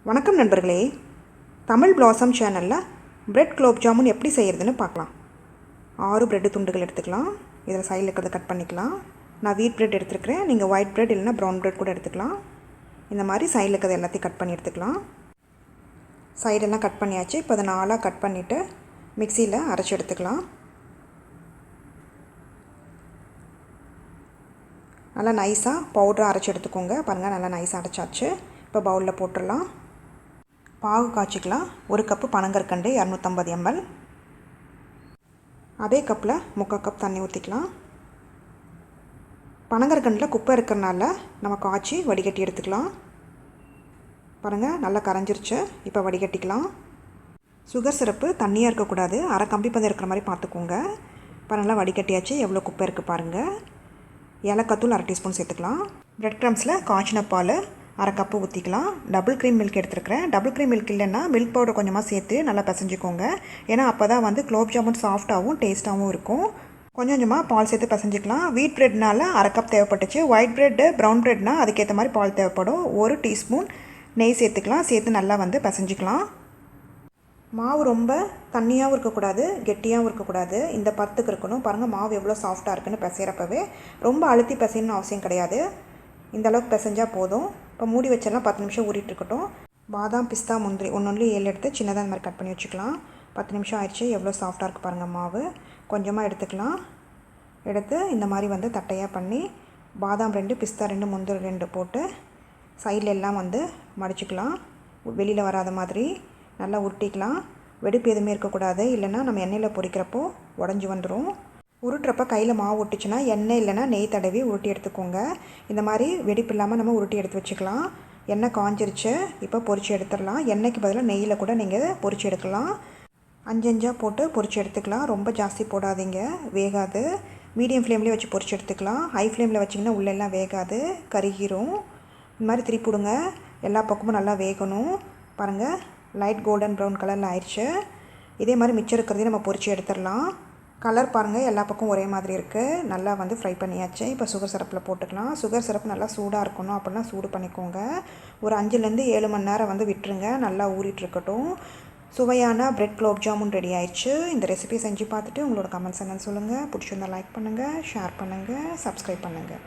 வணக்கம் நண்பர்களே, தமிழ் பிளாசம் சேனலில் பிரெட் குலோப் ஜாமுன் எப்படி செய்கிறதுன்னு பார்க்கலாம். 6 பிரெட் துண்டுகள் எடுத்துக்கலாம். இதில் சைடில் இருக்கிறத கட் பண்ணிக்கலாம். நான் வீட் பிரெட் எடுத்துருக்கிறேன். நீங்கள் ஒயிட் பிரெட் இல்லைனா ப்ரௌன் பிரெட் கூட எடுத்துக்கலாம். இந்த மாதிரி சைடில் இருக்கிறத எல்லாத்தையும் கட் பண்ணி எடுத்துக்கலாம். சைடெல்லாம் கட் பண்ணியாச்சு. இப்போ அதை 4ஆக கட் பண்ணிவிட்டு மிக்சியில் அரைச்சி எடுத்துக்கலாம். நல்லா நைஸாக பவுடரை அரைச்சி எடுத்துக்கோங்க. பாருங்கள், நல்லா நைஸாக அரைச்சாச்சு. இப்போ பவுலில் போட்டுடலாம். பாகு காய்ச்சிக்கலாம். 1 கப்பு பனங்கற்கண்டு 250 ml. அதே கப்பில் 3/4 கப் தண்ணி ஊற்றிக்கலாம். பனங்கற்கண்டில் குப்பை இருக்கிறனால நம்ம காய்ச்சி வடிகட்டி எடுத்துக்கலாம். பாருங்கள், நல்லா கரைஞ்சிருச்சு. இப்போ வடிகட்டிக்கலாம். சுகர் சிரப்பு தண்ணியாக இருக்கக்கூடாது, அரை கம்பி பதம் இருக்கிற மாதிரி பார்த்துக்கோங்க. இப்போ நல்லா வடிகட்டியாச்சு. எவ்வளோ குப்பை இருக்குது பாருங்கள். ஏலக்காத்தூள் 1/2 டீஸ்பூன் சேர்த்துக்கலாம். பிரெட் க்ரம்ஸில் காய்ச்சின பால் 1/2 கப்பு ஊற்றிக்கலாம். டபுள் க்ரீம் மில்க் எடுத்துருக்கிறேன். டபுள் க்ரீம் மில்க் இல்லைன்னா மில்க் பவுடர் கொஞ்சமாக சேர்த்து நல்லா பிசைஞ்சிக்கோங்க. ஏன்னா அப்போ தான் குலோப் ஜாமுன் சாஃப்டாகவும் டேஸ்ட்டாகவும் இருக்கும். கொஞ்சம் கொஞ்சமாக பால் சேர்த்து பிசைஞ்சிக்கலாம். வீட் பிரெட்னால 1/2 கப் தேவைப்பட்டுச்சு. ஒயிட் பிரெட்டு ப்ரௌன் பிரெட்னா அதுக்கேற்ற மாதிரி பால் தேவைப்படும். 1 டீஸ்பூன் நெய் சேர்த்துக்கலாம். சேர்த்து நல்லா பிசைஞ்சிக்கலாம். மாவு ரொம்ப தண்ணியாகவும் இருக்கக்கூடாது, கெட்டியாகவும் இருக்கக்கூடாது. இந்த பத்துக்கு இருக்கணும். பாருங்கள், மாவு எவ்வளோ சாஃப்டாக இருக்குன்னு பிசைகிறப்பவே. ரொம்ப அழுத்தி பிசையணும்னு அவசியம் கிடையாது. இந்த அளவுக்கு பிசைஞ்சால் போதும். இப்போ மூடி வச்சிடலாம். 10 நிமிஷம் ஊறிட்டு இருக்கட்டும். பாதாம், பிஸ்தா, முந்திரி ஒன்று 7 எடுத்து சின்னதாக இந்த மாதிரி கட் பண்ணி வச்சுக்கலாம். 10 நிமிஷம் ஆயிடுச்சு. எவ்வளோ சாஃப்டாக இருக்குது பாருங்கள். மாவு கொஞ்சமாக எடுத்துக்கலாம். எடுத்து இந்த மாதிரி தட்டையாக பண்ணி பாதாம் 2, பிஸ்தா 2, முந்திரி 2 போட்டு சைடில் எல்லாம் மடிச்சுக்கலாம். வெளியில் வராத மாதிரி நல்லா உருட்டிக்கலாம். வெடிப்பு எதுவுமே இருக்கக்கூடாது, இல்லைன்னா நம்ம எண்ணெயில் பொரிக்கிறப்போ உடஞ்சி வந்துடும். உருட்டுறப்ப கையில் மாவு ஒட்டிச்சுன்னா எண்ணெய் இல்லைனா நெய் தடவி உருட்டி எடுத்துக்கோங்க. இந்த மாதிரி வெடிப்பு இல்லாமல் நம்ம உருட்டி எடுத்து வச்சுக்கலாம். எண்ணெய் காஞ்சிருச்சு. இப்போ பொரிச்சு எடுத்துடலாம். எண்ணெய்க்கு பதிலாக நெய்யில் கூட நீங்கள் பொரிச்சு எடுக்கலாம். 5 போட்டு பொரிச்சு எடுத்துக்கலாம். ரொம்ப ஜாஸ்தி போடாதீங்க, வேகாது. மீடியம் ஃப்ளேம்லேயே வச்சு பொரிச்சு எடுத்துக்கலாம். ஹை ஃப்ளேமில் வச்சிங்கன்னா உள்ளெல்லாம் வேகாது, கருகிரும். இந்த மாதிரி திருப்பிடுங்க. எல்லா பக்கமும் நல்லா வேகணும். பாருங்கள், லைட் கோல்டன் ப்ரௌன் கலரில் ஆயிடுச்சு. இதே மாதிரி மிச்சம் இருக்கிறதையும் நம்ம பொரிச்சு எடுத்துடலாம். கலர் பாருங்கள், எல்லா பக்கம் ஒரே மாதிரி இருக்குது. நல்லா ஃப்ரை பண்ணியாச்சு. இப்போ சுகர் சிரப்பில் போட்டுக்கலாம். சுகர் சிரப்பு நல்லா சூடாக இருக்கணும். அப்படின்னா சூடு பண்ணிக்கோங்க. ஒரு 5லேருந்து 7 மணி நேரம் விட்டுருங்க. நல்லா ஊறிட்டுருக்கட்டும். சுவையான பிரெட் குலோப் ஜாமுன் ரெடி ஆயிடுச்சு. இந்த ரெசிபி செஞ்சு பார்த்துட்டு உங்களோட கமெண்ட்ஸ் என்னன்னு சொல்லுங்கள். பிடிச்சிருந்தால் லைக் பண்ணுங்கள், ஷேர் பண்ணுங்கள், சப்ஸ்கிரைப் பண்ணுங்கள்.